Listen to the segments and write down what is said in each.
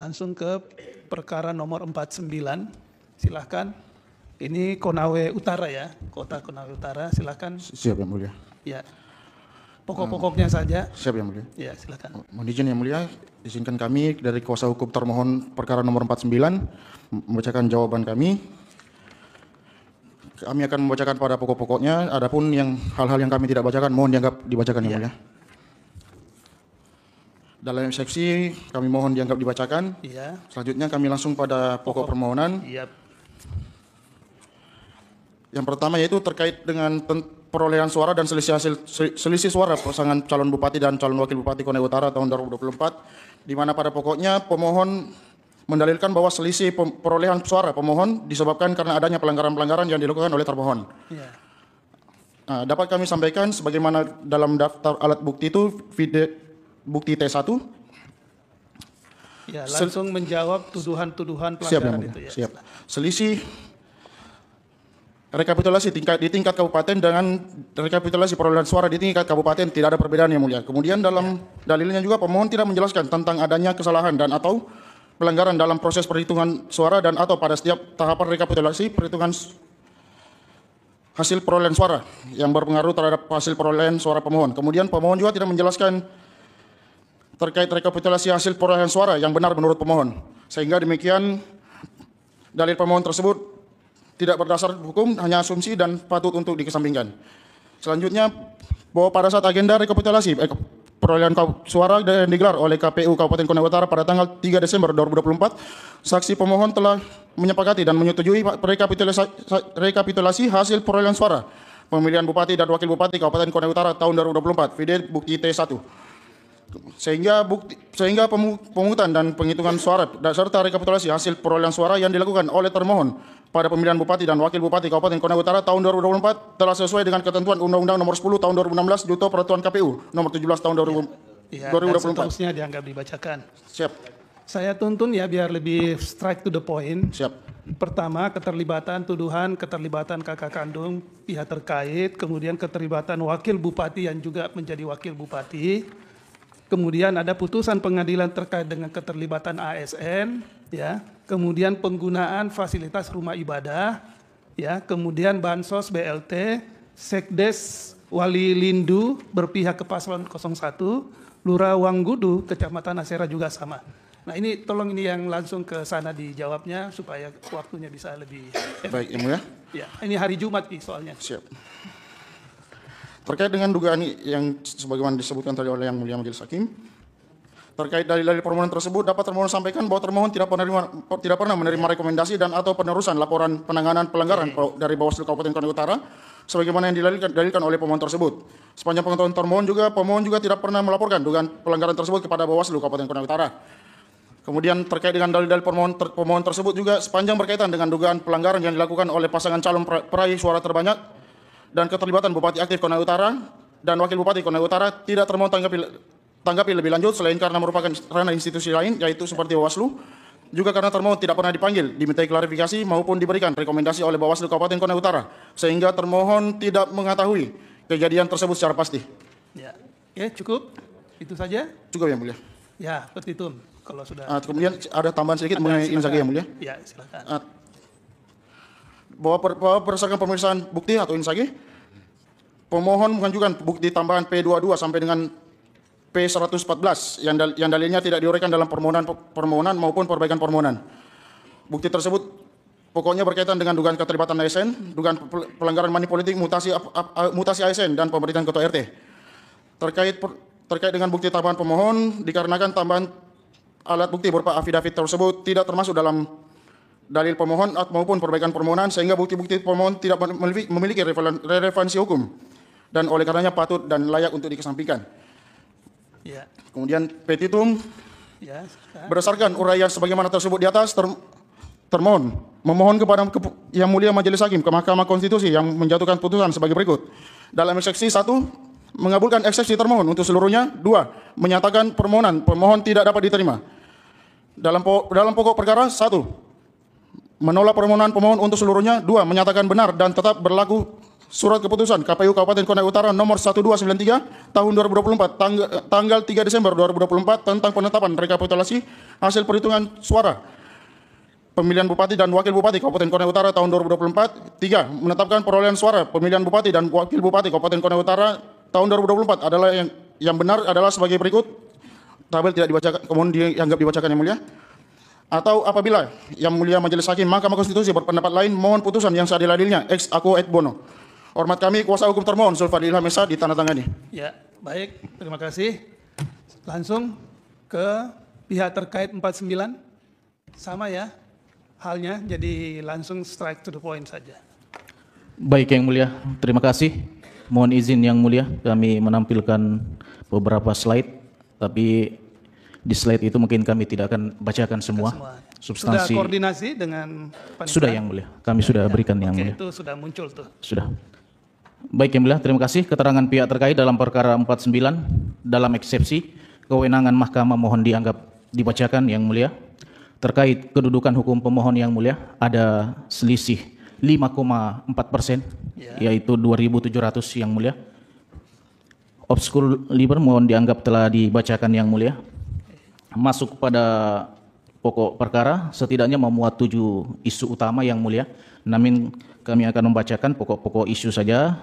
langsung ke perkara nomor 49. Silahkan. Ini Konawe Utara ya, Kota Konawe Utara. Silahkan. Siap Yang Mulia. Ya. Pokok-pokoknya saja. Siap Yang Mulia. Ya, silakan. Mohon izin Yang Mulia, izinkan kami dari kuasa hukum termohon perkara nomor 49 membacakan jawaban kami. Kami akan membacakan pada pokok-pokoknya, adapun yang hal-hal yang kami tidak bacakan mohon dianggap dibacakan Yang Mulia. Dalam eksepsi kami mohon dianggap dibacakan. Iya. Selanjutnya kami langsung pada pokok permohonan. Iya. Yang pertama yaitu terkait dengan perolehan suara dan selisih suara pasangan calon bupati dan calon wakil bupati Konawe Utara tahun 2024, di mana pada pokoknya pemohon mendalilkan bahwa selisih perolehan suara pemohon disebabkan karena adanya pelanggaran-pelanggaran yang dilakukan oleh termohon. Iya. Nah, dapat kami sampaikan sebagaimana dalam daftar alat bukti itu bukti T1. Ya, langsung menjawab tuduhan-tuduhan Siap pelanggaran Yang itu Mulia. ya. Siap. Selisih rekapitulasi di tingkat kabupaten dengan rekapitulasi perolehan suara di tingkat kabupaten tidak ada perbedaan Yang Mulia. Kemudian dalam dalilnya juga pemohon tidak menjelaskan tentang adanya kesalahan dan atau pelanggaran dalam proses perhitungan suara dan atau pada setiap tahapan rekapitulasi perhitungan hasil perolehan suara yang berpengaruh terhadap hasil perolehan suara pemohon. Kemudian pemohon juga tidak menjelaskan terkait rekapitulasi hasil perolehan suara yang benar menurut pemohon. Sehingga demikian dalil pemohon tersebut tidak berdasar hukum, hanya asumsi dan patut untuk dikesampingkan. Selanjutnya, bahwa pada saat agenda rekapitulasi perolehan suara yang digelar oleh KPU Kabupaten Konawe Utara pada tanggal 3 Desember 2024, saksi pemohon telah menyepakati dan menyetujui rekapitulasi hasil perolehan suara pemilihan bupati dan wakil bupati Kabupaten Konawe Utara tahun 2024, video bukti T1. Sehingga pemungutan dan penghitungan suara serta rekapitulasi hasil perolehan suara yang dilakukan oleh termohon pada pemilihan bupati dan wakil bupati Kabupaten Konawe Utara tahun 2024 telah sesuai dengan ketentuan Undang-Undang Nomor 10 Tahun 2016 Junto Peraturan KPU Nomor 17 Tahun 2024. Ya, dan seterusnya dianggap dibacakan. Siap. Saya tuntun ya biar lebih straight to the point. Siap. Pertama, keterlibatan kakak kandung pihak terkait, kemudian keterlibatan wakil bupati yang juga menjadi wakil bupati. Kemudian ada putusan pengadilan terkait dengan keterlibatan ASN, ya. Kemudian penggunaan fasilitas rumah ibadah, ya. Kemudian bansos BLT, Sekdes Wali Lindu berpihak ke paslon 01, Lurah Wanggudu, Kecamatan Asera juga sama. Nah ini tolong ini yang langsung ke sana dijawabnya supaya waktunya bisa lebih. Baik, Yang Mulia. Ya, ini hari Jumat nih soalnya. Siap. Terkait dengan dugaan yang sebagaimana disebutkan tadi oleh Yang Mulia Majelis Hakim, terkait dalil-dalil permohonan tersebut dapat termohon sampaikan bahwa termohon tidak pernah menerima rekomendasi dan atau penerusan laporan penanganan pelanggaran dari Bawaslu Kabupaten Konawe Utara sebagaimana yang dilalikan oleh pemohon tersebut. Sepanjang pengetahuan pemohon juga tidak pernah melaporkan dugaan pelanggaran tersebut kepada Bawaslu Kabupaten Konawe Utara. Kemudian terkait dengan dalil-dalil pemohon tersebut juga sepanjang berkaitan dengan dugaan pelanggaran yang dilakukan oleh pasangan calon peraih suara terbanyak dan keterlibatan Bupati aktif Konawe Utara dan Wakil Bupati Konawe Utara tidak termohon tanggapi lebih lanjut selain karena merupakan ranah institusi lain yaitu seperti Bawaslu, juga karena termohon tidak pernah dipanggil, dimintai klarifikasi maupun diberikan rekomendasi oleh Bawaslu Kabupaten Konawe Utara sehingga termohon tidak mengetahui kejadian tersebut secara pasti. Ya, cukup. Itu saja. Cukup Yang Mulia. Ya, petitum kalau sudah. Kemudian ada tambahan sedikit mengenai Insage Yang Mulia. Ya, silakan. Bahwa berdasarkan pemeriksaan bukti atau Insage, pemohon mengajukan bukti tambahan P22 sampai dengan P114 yang dalilnya tidak diuraikan dalam permohonan maupun perbaikan permohonan. Bukti tersebut pokoknya berkaitan dengan dugaan keterlibatan ASN, dugaan pelanggaran money politik, mutasi ASN dan pemerintahan ketua RT. Terkait dengan bukti tambahan pemohon dikarenakan tambahan alat bukti berupa afidavit tersebut tidak termasuk dalam dalil pemohon maupun perbaikan permohonan sehingga bukti-bukti pemohon tidak memiliki relevansi hukum dan oleh karenanya patut dan layak untuk dikesampingkan. Ya. Kemudian petitum ya, berdasarkan uraian sebagaimana tersebut di atas termohon memohon kepada Yang Mulia Majelis Hakim ke Mahkamah Konstitusi yang menjatuhkan putusan sebagai berikut. Dalam eksepsi 1, mengabulkan eksepsi termohon untuk seluruhnya. 2, menyatakan pemohon tidak dapat diterima. Dalam pokok perkara 1, menolak permohonan pemohon untuk seluruhnya. 2, menyatakan benar dan tetap berlaku Surat keputusan KPU Kabupaten Konawe Utara nomor 1293 tahun 2024 tanggal 3 Desember 2024 tentang penetapan rekapitulasi hasil perhitungan suara pemilihan Bupati dan Wakil Bupati Kabupaten Konawe Utara tahun 2024. 3. Menetapkan perolehan suara pemilihan Bupati dan Wakil Bupati Kabupaten Konawe Utara tahun 2024 adalah yang benar adalah sebagai berikut. Tabel tidak dibacakan, kemudian dianggap dibacakan Yang Mulia. Atau apabila Yang Mulia Majelis Hakim Mahkamah Konstitusi berpendapat lain, mohon putusan yang seadil-adilnya ex aequo et bono. Hormat kami, kuasa hukum termohon Zulfadli Ilham Esa, ditandatangani. Ya, baik. Terima kasih. Langsung ke pihak terkait 49. Sama ya halnya, jadi langsung straight to the point saja. Baik Yang Mulia, terima kasih. Mohon izin Yang Mulia, kami menampilkan beberapa slide, tapi di slide itu mungkin kami tidak akan bacakan semua. Substansi. Sudah koordinasi dengan panitia? Sudah Yang Mulia, kami sudah berikan Yang Mulia. Itu sudah muncul tuh. Sudah. Baik Yang Mulia, terima kasih. Keterangan pihak terkait dalam perkara 49 dalam eksepsi kewenangan mahkamah mohon dianggap dibacakan Yang Mulia. Terkait kedudukan hukum pemohon Yang Mulia, ada selisih 5,4%, yaitu 2.700 Yang Mulia. Obscur liber mohon dianggap telah dibacakan Yang Mulia. Masuk pada pokok perkara, setidaknya memuat 7 isu utama Yang Mulia. Namun kami akan membacakan pokok-pokok isu saja.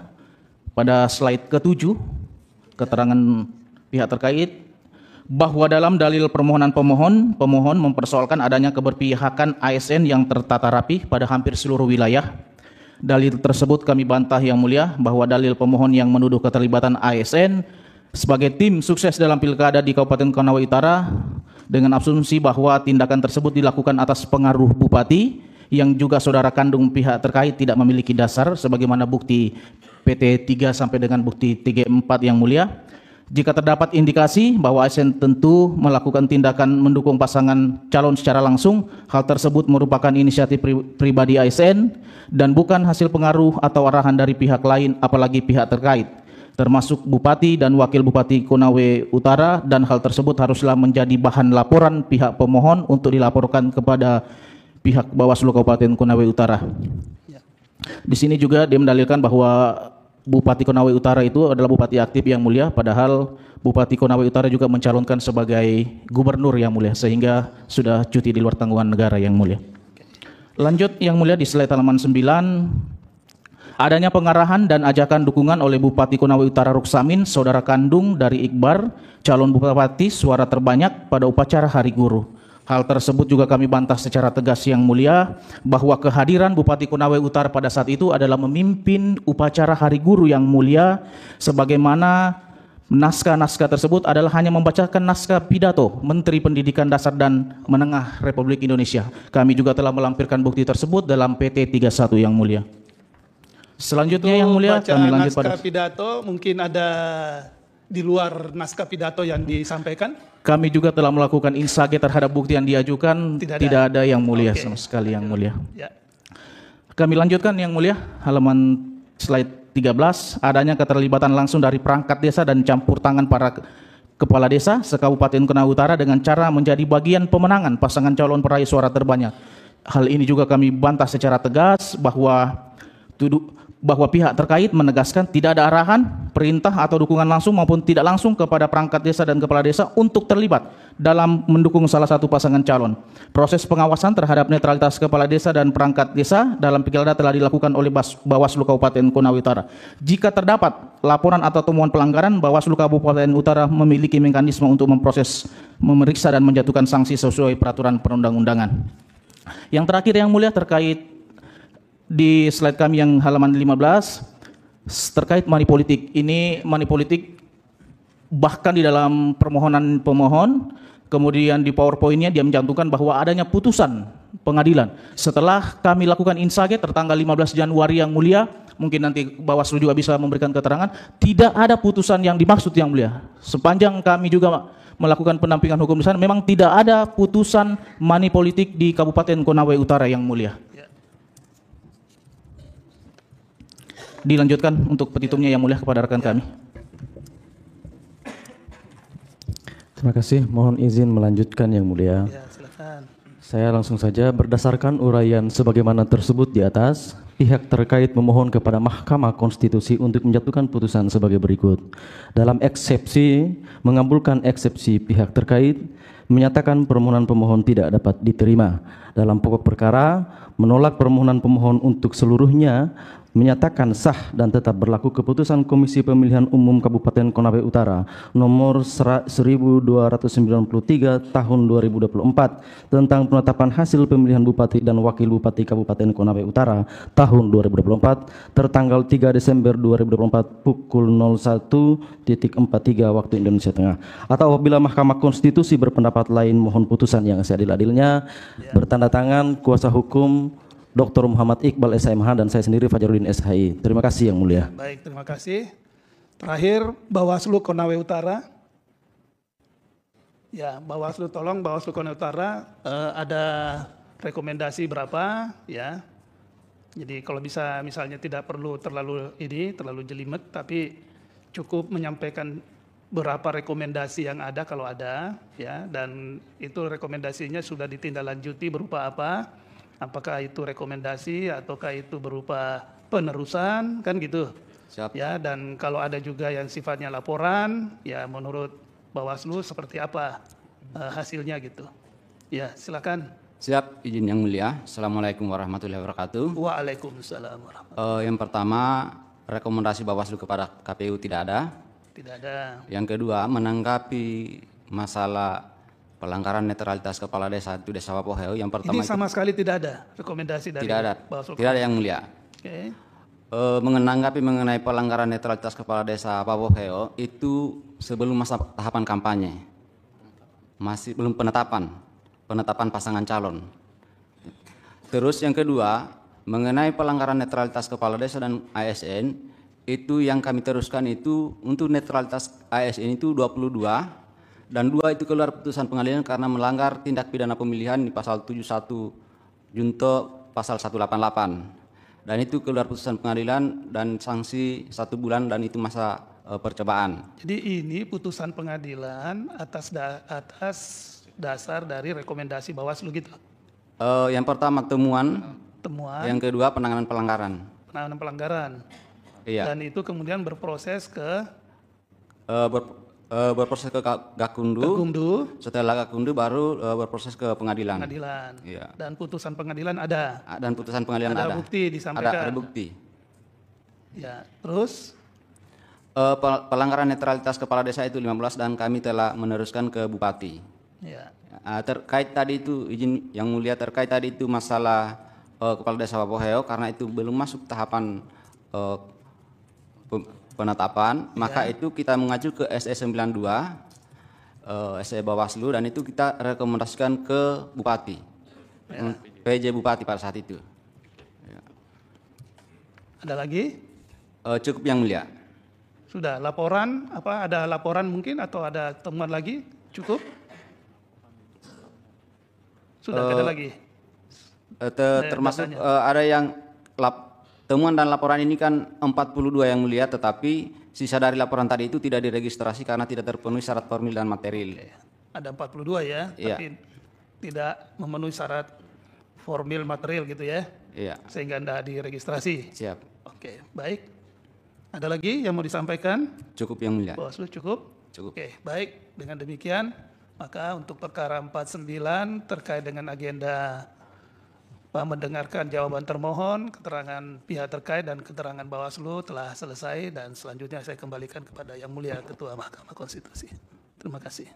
Pada slide ke-7, keterangan pihak terkait bahwa dalam dalil permohonan pemohon mempersoalkan adanya keberpihakan ASN yang tertata rapi pada hampir seluruh wilayah. Dalil tersebut kami bantah Yang Mulia bahwa dalil pemohon yang menuduh keterlibatan ASN sebagai tim sukses dalam pilkada di Kabupaten Konawe Utara dengan asumsi bahwa tindakan tersebut dilakukan atas pengaruh bupati yang juga saudara kandung pihak terkait tidak memiliki dasar sebagaimana bukti PT 3 sampai dengan bukti TG4 Yang Mulia. Jika terdapat indikasi bahwa ASN tentu melakukan tindakan mendukung pasangan calon secara langsung, hal tersebut merupakan inisiatif pribadi ASN dan bukan hasil pengaruh atau arahan dari pihak lain apalagi pihak terkait, termasuk Bupati dan Wakil Bupati Konawe Utara, dan hal tersebut haruslah menjadi bahan laporan pihak pemohon untuk dilaporkan kepada pihak Bawaslu Kabupaten Konawe Utara. Di sini juga dia mendalilkan bahwa Bupati Konawe Utara itu adalah bupati aktif Yang Mulia, padahal Bupati Konawe Utara juga mencalonkan sebagai gubernur Yang Mulia, sehingga sudah cuti di luar tanggungan negara Yang Mulia. Lanjut Yang Mulia di slide halaman 9, adanya pengarahan dan ajakan dukungan oleh Bupati Konawe Utara Ruksamin, saudara kandung dari Iqbar, calon bupati suara terbanyak pada upacara Hari Guru. Hal tersebut juga kami bantah secara tegas Yang Mulia bahwa kehadiran Bupati Konawe Utara pada saat itu adalah memimpin upacara Hari Guru Yang Mulia, sebagaimana naskah-naskah tersebut adalah hanya membacakan naskah pidato Menteri Pendidikan Dasar dan Menengah Republik Indonesia. Kami juga telah melampirkan bukti tersebut dalam PT 31 Yang Mulia. Selanjutnya Yang Mulia, kami lanjut pada naskah pidato, mungkin ada di luar naskah pidato yang disampaikan. Kami juga telah melakukan insage terhadap bukti yang diajukan, tidak ada Yang Mulia sama sekali Yang Mulia. Ya. Kami lanjutkan Yang Mulia, halaman slide 13, adanya keterlibatan langsung dari perangkat desa dan campur tangan para kepala desa se-Kabupaten Konawe Utara dengan cara menjadi bagian pemenangan pasangan calon peraih suara terbanyak. Hal ini juga kami bantah secara tegas bahwa pihak terkait menegaskan tidak ada arahan, perintah atau dukungan langsung maupun tidak langsung kepada perangkat desa dan kepala desa untuk terlibat dalam mendukung salah satu pasangan calon. Proses pengawasan terhadap netralitas kepala desa dan perangkat desa dalam pilkada telah dilakukan oleh Bawaslu Kabupaten Konawe Utara. Jika terdapat laporan atau temuan pelanggaran, Bawaslu Kabupaten Utara memiliki mekanisme untuk memproses, memeriksa dan menjatuhkan sanksi sesuai peraturan perundang-undangan. Yang terakhir Yang Mulia terkait di slide kami yang halaman 15 terkait money politik. Ini money politik bahkan di dalam permohonan pemohon, kemudian di PowerPoint-nya dia mencantumkan bahwa adanya putusan pengadilan. Setelah kami lakukan insage tertanggal 15 Januari Yang Mulia, mungkin nanti Bawaslu juga bisa memberikan keterangan, tidak ada putusan yang dimaksud Yang Mulia. Sepanjang kami juga melakukan pendampingan hukum di sana, memang tidak ada putusan money politik di Kabupaten Konawe Utara Yang Mulia. Dilanjutkan untuk petitumnya Yang Mulia kepada rekan kami. Terima kasih. Mohon izin melanjutkan Yang Mulia. Ya, silakan. Saya langsung saja berdasarkan uraian sebagaimana tersebut di atas, pihak terkait memohon kepada Mahkamah Konstitusi untuk menjatuhkan putusan sebagai berikut. Dalam eksepsi, mengabulkan eksepsi pihak terkait, menyatakan permohonan pemohon tidak dapat diterima. Dalam pokok perkara, menolak permohonan pemohon untuk seluruhnya, menyatakan sah dan tetap berlaku keputusan Komisi Pemilihan Umum Kabupaten Konawe Utara nomor 1293 tahun 2024 tentang penetapan hasil pemilihan Bupati dan Wakil Bupati Kabupaten Konawe Utara tahun 2024 tertanggal 3 Desember 2024 pukul 01.43 waktu Indonesia Tengah. Atau apabila Mahkamah Konstitusi berpendapat lain, mohon putusan yang seadil-adilnya. Bertanda tangan kuasa hukum Dr. Muhammad Iqbal SMH dan saya sendiri Fajarudin SHI. Terima kasih Yang Mulia. Baik, terima kasih. Terakhir Bawaslu Konawe Utara. Ya, Bawaslu tolong, Bawaslu Konawe Utara ada rekomendasi berapa ya. Jadi kalau bisa misalnya tidak perlu terlalu jelimet, tapi cukup menyampaikan berapa rekomendasi yang ada kalau ada ya, dan itu rekomendasinya sudah ditindaklanjuti berupa apa? Apakah itu rekomendasi ataukah itu berupa penerusan kan gitu. Siap. Ya, dan kalau ada juga yang sifatnya laporan ya menurut Bawaslu seperti apa hasilnya gitu. Ya, silakan. Siap, izin Yang Mulia. Assalamualaikum warahmatullahi wabarakatuh. Waalaikumsalam warahmatullahi. Yang pertama, rekomendasi Bawaslu kepada KPU tidak ada. Tidak ada. Yang kedua, menanggapi masalah pelanggaran netralitas kepala desa itu Desa Wapoheo. Yang pertama Ini sama sekali tidak ada rekomendasi dari tidak ada. Bawaslu. Tidak ada Yang Mulia. Oke. Mengenai pelanggaran netralitas kepala desa Wapoheo itu sebelum masa tahapan kampanye. Masih belum penetapan pasangan calon. Terus yang kedua, mengenai pelanggaran netralitas kepala desa dan ASN, itu yang kami teruskan itu untuk netralitas ASN itu 22 dan 2 itu keluar putusan pengadilan karena melanggar tindak pidana pemilihan di pasal 71 junto pasal 188. Dan itu keluar putusan pengadilan dan sanksi 1 bulan dan itu masa percobaan. Jadi ini putusan pengadilan atas dasar dari rekomendasi Bawaslu gitu. Yang pertama temuan, yang kedua penanganan pelanggaran. Penanganan pelanggaran. Iya. Dan itu kemudian berproses ke berproses ke Gakumdu. Setelah Gakumdu baru berproses ke pengadilan. Iya. Dan putusan pengadilan ada. Dan putusan pengadilan ada. Ada bukti disampaikan. Ada bukti. Ya, terus pelanggaran netralitas kepala desa itu 15 dan kami telah meneruskan ke Bupati. ya. Terkait tadi itu izin Yang Mulia, terkait tadi itu masalah kepala desa Wapoheo karena itu belum masuk tahapan penetapan, maka itu kita mengacu ke SE 92 SE Bawaslu dan itu kita rekomendasikan ke Bupati, PJ Bupati pada saat itu. Ada lagi? Cukup Yang Mulia. Sudah, laporan apa? Ada laporan mungkin atau ada temuan lagi? Cukup? Sudah, tidak ada lagi. Termasuk ada yang temuan dan laporan ini kan 42 Yang Mulia, tetapi sisa dari laporan tadi itu tidak diregistrasi karena tidak terpenuhi syarat formil dan material. Ada 42 ya, Iya. tapi tidak memenuhi syarat formil material gitu ya. Iya. Sehingga tidak diregistrasi. Siap. Oke, baik. Ada lagi yang mau disampaikan? Cukup Yang Mulia. Bawaslu cukup? Cukup. Oke, baik. Dengan demikian, maka untuk perkara 49 terkait dengan agenda mendengarkan jawaban termohon, keterangan pihak terkait dan keterangan Bawaslu telah selesai dan selanjutnya saya kembalikan kepada Yang Mulia Ketua Mahkamah Konstitusi. Terima kasih.